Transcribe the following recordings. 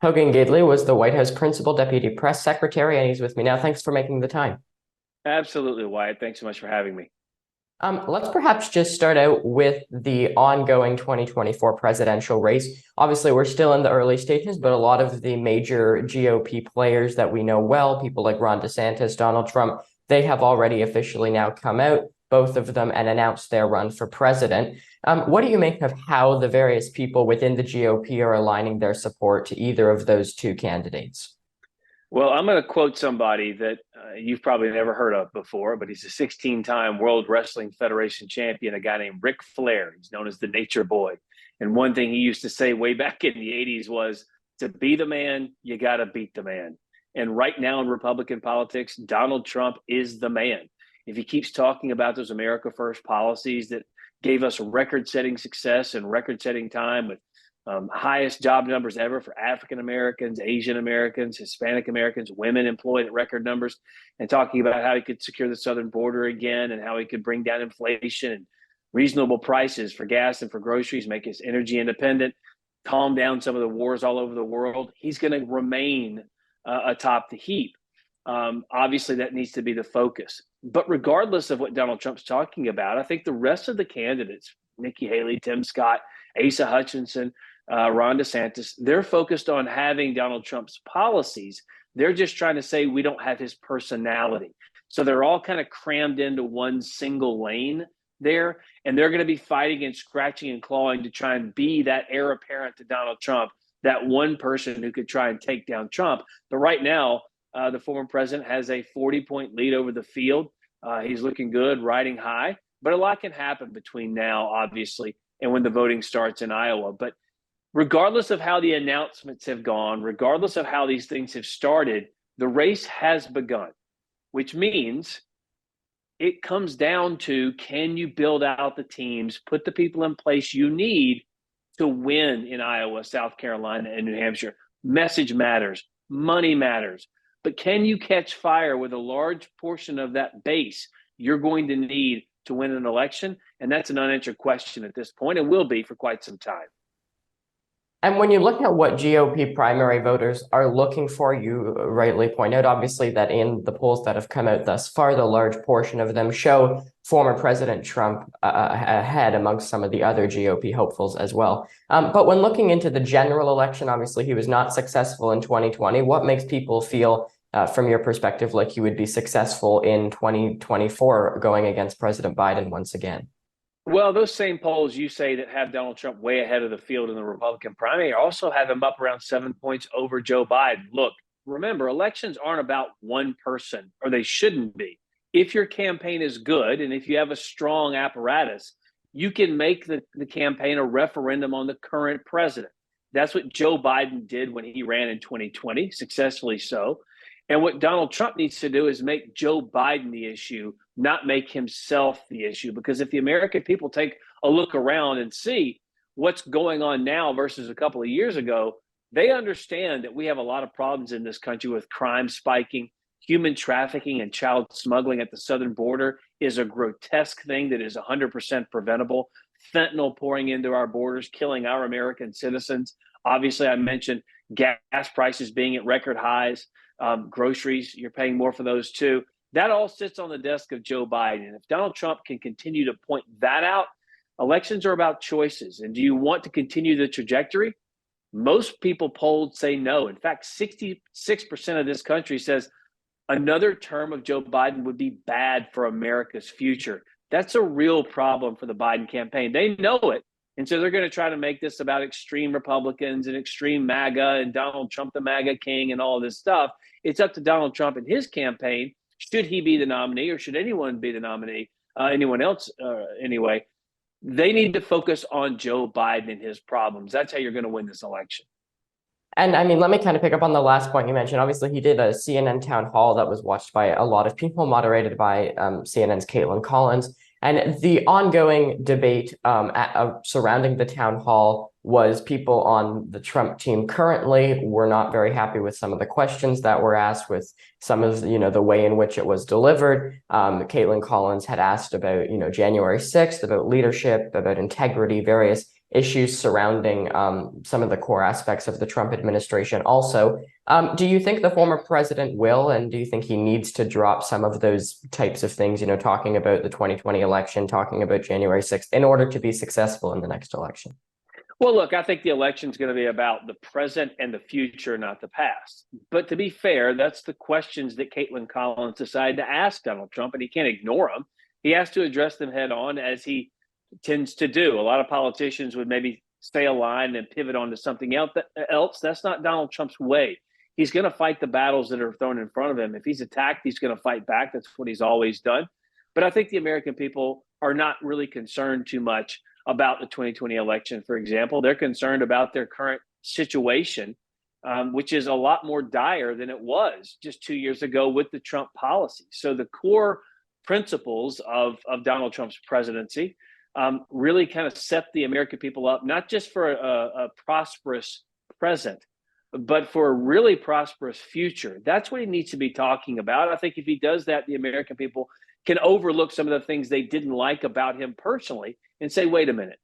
Hogan Gidley was the White House Principal Deputy Press Secretary, and he's with me now. Thanks for making the time. Absolutely, Wyatt. Thanks so much for having me. Let's perhaps just start out with the ongoing 2024 presidential race. Obviously, we're still in the early stages, but a lot of the major GOP players that we know well, people like Ron Desantis, Donald Trump, they have already officially now come out, both of them, and announced their run for president. What do you make of how the various people within the GOP are aligning their support to either of those two candidates? Well, I'm going to quote somebody that you've probably never heard of before, but he's a 16-time World Wrestling Federation champion, a guy named Ric Flair. He's known as the Nature Boy. And one thing he used to say way back in the 80s was, to be the man, you got to beat the man. And right now in Republican politics, Donald Trump is the man. If he keeps talking about those America First policies that gave us record-setting success and record-setting time with highest job numbers ever for African Americans, Asian Americans, Hispanic Americans, women employed at record numbers, and talking about how he could secure the southern border again and how he could bring down inflation and reasonable prices for gas and for groceries, make us energy independent, calm down some of the wars all over the world. He's going to remain atop the heap. Obviously, that needs to be the focus. But regardless of what Donald Trump's talking about, I think the rest of the candidates, Nikki Haley, Tim Scott, Asa Hutchinson, Ron DeSantis, they're focused on having Donald Trump's policies. They're just trying to say we don't have his personality. So they're all kind of crammed into one single lane there. And they're going to be fighting and scratching and clawing to try and be that heir apparent to Donald Trump, that one person who could try and take down Trump. But right now, the former president has a 40-point lead over the field. He's looking good, riding high. But a lot can happen between now, obviously, and when the voting starts in Iowa. But regardless of how the announcements have gone, regardless of how these things have started, the race has begun, which means it comes down to, can you build out the teams, put the people in place you need to win in Iowa, South Carolina, and New Hampshire? Message matters, money matters, but can you catch fire with a large portion of that base you're going to need to win an election? And that's an unanswered question at this point, and will be for quite some time. And when you look at what GOP primary voters are looking for, you rightly point out, obviously, that in the polls that have come out thus far, the large portion of them show former President Trump ahead amongst some of the other GOP hopefuls as well. But when looking into the general election, obviously, he was not successful in 2020. What makes people feel, from your perspective, like he would be successful in 2024 going against President Biden once again? Well, those same polls you say that have Donald Trump way ahead of the field in the Republican primary also have him up around 7 points over Joe Biden. Look, remember, elections aren't about one person, or they shouldn't be. If your campaign is good and if you have a strong apparatus, you can make the campaign a referendum on the current president. That's what Joe Biden did when he ran in 2020, successfully so. And what Donald Trump needs to do is make Joe Biden the issue, not make himself the issue. Because if the American people take a look around and see what's going on now versus a couple of years ago, they understand that we have a lot of problems in this country with crime spiking. Human trafficking and child smuggling at the southern border is a grotesque thing that is 100% preventable. Fentanyl pouring into our borders, killing our American citizens. Obviously, I mentioned gas prices being at record highs. Groceries, you're paying more for those too. That all sits on the desk of Joe Biden. And if Donald Trump can continue to point that out, elections are about choices. And do you want to continue the trajectory? Most people polled say no. In fact, 66% of this country says another term of Joe Biden would be bad for America's future. That's a real problem for the Biden campaign. They know it. And so they're going to try to make this about extreme Republicans and extreme MAGA and Donald Trump, the MAGA king, and all this stuff. It's up to Donald Trump and his campaign. Should he be the nominee, or should anyone be the nominee, anyone else anyway? They need to focus on Joe Biden and his problems. That's how you're going to win this election. And I mean, let me kind of pick up on the last point you mentioned. Obviously, he did a CNN town hall that was watched by a lot of people, moderated by CNN's Caitlin Collins. And the ongoing debate surrounding the town hall was people on the Trump team currently were not very happy with some of the questions that were asked, with some of the way in which it was delivered. Caitlin Collins had asked about January 6th, about leadership, about integrity, various issues surrounding some of the core aspects of the Trump administration. Also, do you think the former president will, and do you think he needs to drop some of those types of things, talking about the 2020 election, talking about January 6th, in order to be successful in the next election? Well, look, I think the election is going to be about the present and the future, not the past. But to be fair, that's the questions that Caitlin Collins decided to ask Donald Trump, and he can't ignore them. He has to address them head on, as he tends to do. A lot of politicians would maybe stay a line and pivot on to something else. That's not Donald Trump's way. He's going to fight the battles that are thrown in front of him. If he's attacked, he's going to fight back. That's what he's always done. But I think the American people are not really concerned too much about the 2020 election, for example. They're concerned about their current situation, which is a lot more dire than it was just 2 years ago with the Trump policy. So the core principles of Donald Trump's presidency really kind of set the American people up, not just for a prosperous present, but for a really prosperous future. That's what he needs to be talking about. I think if he does that, the American people can overlook some of the things they didn't like about him personally and say, wait a minute,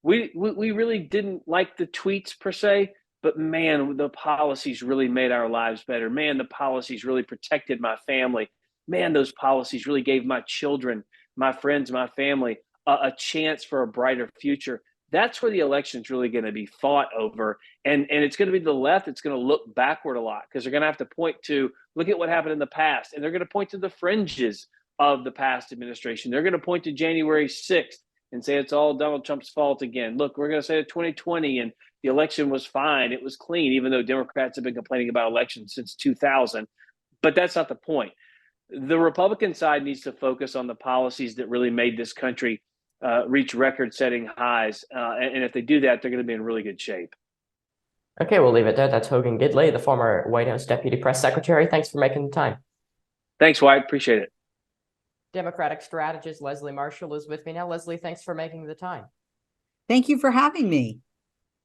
we really didn't like the tweets per se, but man, the policies really made our lives better. Man, the policies really protected my family. Man, those policies really gave my children, my friends, my family a chance for a brighter future. That's where the election is really going to be fought over. And it's going to be the left that's going to look backward a lot, because they're going to have to point to, look at what happened in the past. And they're going to point to the fringes of the past administration. They're going to point to January 6th and say it's all Donald Trump's fault again. Look, we're going to say 2020 and the election was fine. It was clean, even though Democrats have been complaining about elections since 2000. But that's not the point. The Republican side needs to focus on the policies that really made this country reach record-setting highs. And if they do that, they're going to be in really good shape. Okay, we'll leave it there. That's Hogan Gidley, the former White House Deputy Press Secretary. Thanks for making the time. Thanks, Wyatt. Appreciate it. Democratic Strategist Leslie Marshall is with me now. Leslie, thanks for making the time. Thank you for having me.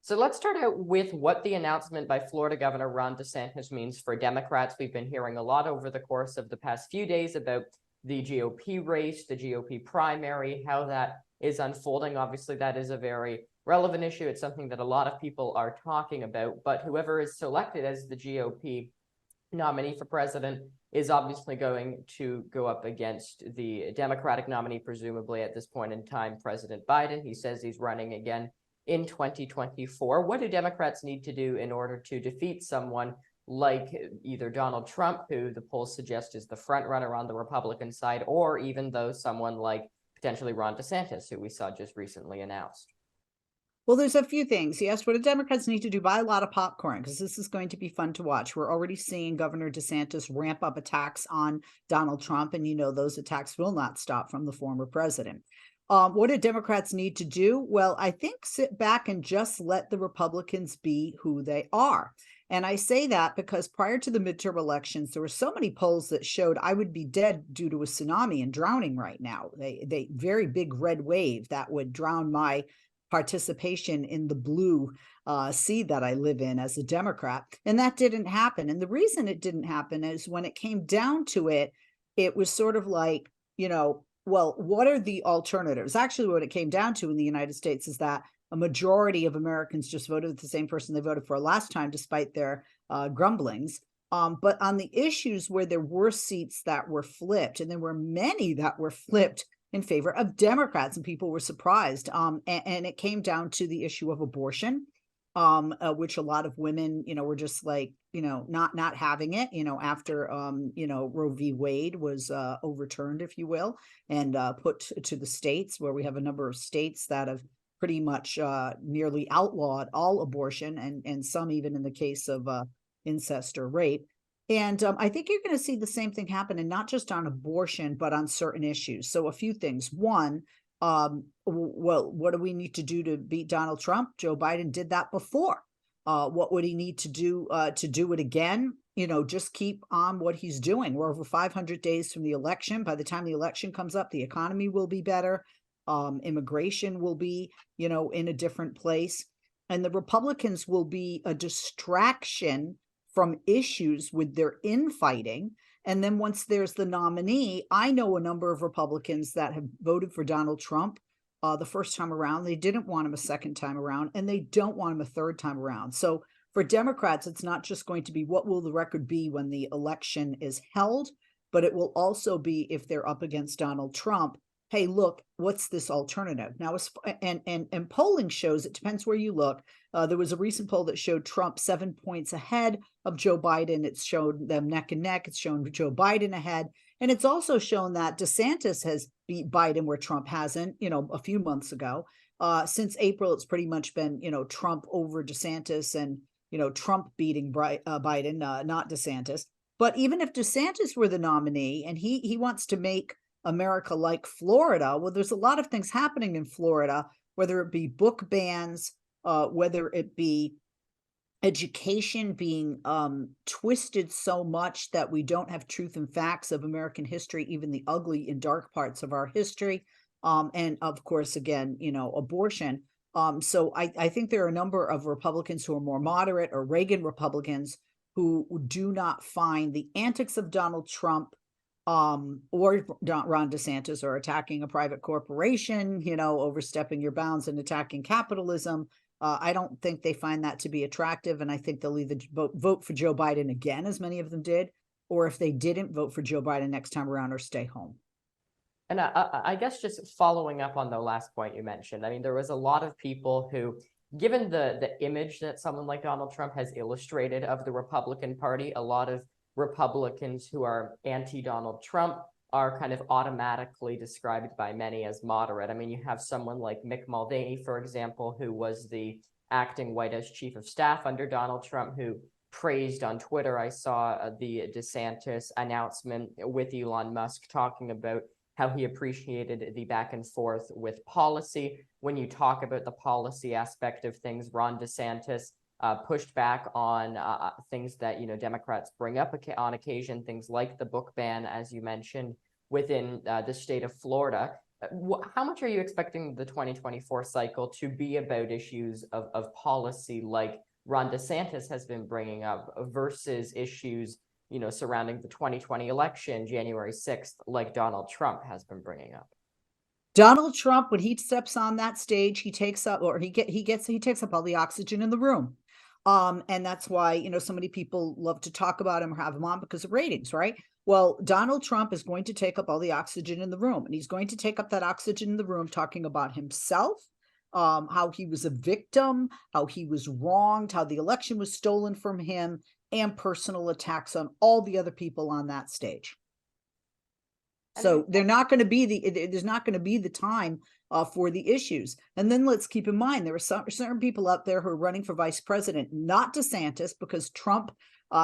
So let's start out with what the announcement by Florida Governor Ron Desantis means for Democrats. We've been hearing a lot over the course of the past few days about the GOP race, the GOP primary, how that is unfolding. Obviously, that is a very relevant issue. It's something that a lot of people are talking about, but whoever is selected as the GOP nominee for president is obviously going to go up against the Democratic nominee, presumably at this point in time, President Biden. He says he's running again in 2024. What do Democrats need to do in order to defeat someone like either Donald Trump, who the polls suggest is the front runner on the Republican side, or even though someone like potentially Ron DeSantis, who we saw just recently announced? Well, there's a few things. Yes, what do Democrats need to do? Buy a lot of popcorn, because this is going to be fun to watch. We're already seeing Governor DeSantis ramp up attacks on Donald Trump, and those attacks will not stop from the former president. What do Democrats need to do? Well, I think sit back and just let the Republicans be who they are. And I say that because prior to the midterm elections, there were so many polls that showed I would be dead due to a tsunami and drowning right now. They very big red wave that would drown my participation in the blue sea that I live in as a Democrat. And that didn't happen. And the reason it didn't happen is when it came down to it, it was sort of like, well, what are the alternatives? Actually, what it came down to in the United States is that a majority of Americans just voted with the same person they voted for last time, despite their grumblings. But on the issues where there were seats that were flipped, and there were many that were flipped in favor of Democrats, and people were surprised. And it came down to the issue of abortion, which a lot of women, were just like, not having it, after, Roe v. Wade was overturned, if you will, and put to the states, where we have a number of states that have pretty much nearly outlawed all abortion, and some even in the case of incest or rape. And I think you're going to see the same thing happen, and not just on abortion, but on certain issues. So a few things. One, well, what do we need to do to beat Donald Trump? Joe Biden did that before. What would he need to do it again? Just keep on what he's doing. We're over 500 days from the election. By the time the election comes up, the economy will be better. Immigration will be, in a different place. And the Republicans will be a distraction from issues with their infighting. And then once there's the nominee, I know a number of Republicans that have voted for Donald Trump the first time around. They didn't want him a second time around, and they don't want him a third time around. So for Democrats, it's not just going to be what will the record be when the election is held, but it will also be if they're up against Donald Trump. Hey, look, what's this alternative? Now, and polling shows, it depends where you look. There was a recent poll that showed Trump 7 points ahead of Joe Biden. It's showed them neck and neck. It's shown Joe Biden ahead. And it's also shown that DeSantis has beat Biden where Trump hasn't, a few months ago. Since April, it's pretty much been, Trump over DeSantis and, Trump beating Biden, not DeSantis. But even if DeSantis were the nominee and he wants to make America like Florida, well, there's a lot of things happening in Florida, whether it be book bans, whether it be education being twisted so much that we don't have truth and facts of American history, even the ugly and dark parts of our history. And of course, again, abortion. So I think there are a number of Republicans who are more moderate or Reagan Republicans who do not find the antics of Donald Trump or Ron DeSantis or attacking a private corporation, overstepping your bounds and attacking capitalism. I don't think they find that to be attractive. And I think they'll either vote for Joe Biden again, as many of them did, or if they didn't, vote for Joe Biden next time around or stay home. And I guess just following up on the last point you mentioned, I mean, there was a lot of people who, given the image that someone like Donald Trump has illustrated of the Republican Party, a lot of Republicans who are anti-Donald Trump are kind of automatically described by many as moderate. I mean, you have someone like Mick Mulvaney, for example, who was the acting White House chief of staff under Donald Trump, who praised on Twitter. I saw the DeSantis announcement with Elon Musk talking about how he appreciated the back and forth with policy. When you talk about the policy aspect of things, Ron DeSantis pushed back on things that Democrats bring up on occasion, things like the book ban, as you mentioned, within the state of Florida. How much are you expecting the 2024 cycle to be about issues of policy like Ron DeSantis has been bringing up versus issues surrounding the 2020 election, January 6th, like Donald Trump has been bringing up? Donald Trump, when he steps on that stage, he takes up, or he takes up all the oxygen in the room. And that's why, so many people love to talk about him or have him on because of ratings, right? Well, Donald Trump is going to take up all the oxygen in the room, and he's going to take up that oxygen in the room talking about himself, how he was a victim, how he was wronged, how the election was stolen from him, and personal attacks on all the other people on that stage. So there's not going to be the time for the issues. And then let's keep in mind, there are certain people out there who are running for vice president, not DeSantis, because Trump,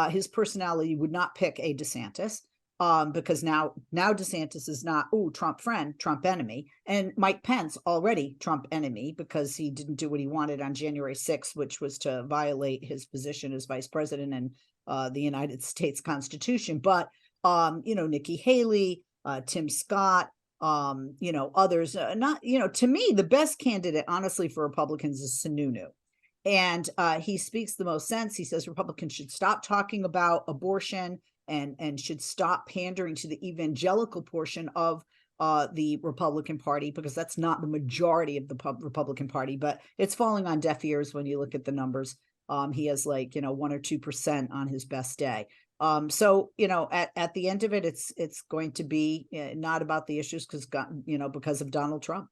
his personality would not pick a DeSantis, because now DeSantis is not, Trump friend, Trump enemy. And Mike Pence, already Trump enemy, because he didn't do what he wanted on January 6th, which was to violate his position as vice president and the United States Constitution. But, Nikki Haley, Tim Scott, others, to me, the best candidate, honestly, for Republicans is Sununu. And he speaks the most sense. He says Republicans should stop talking about abortion and should stop pandering to the evangelical portion of the Republican Party, because that's not the majority of the Republican Party, but it's falling on deaf ears when you look at the numbers. He has 1 or 2% on his best day. So, at the end of it, it's going to be not about the issues because of Donald Trump.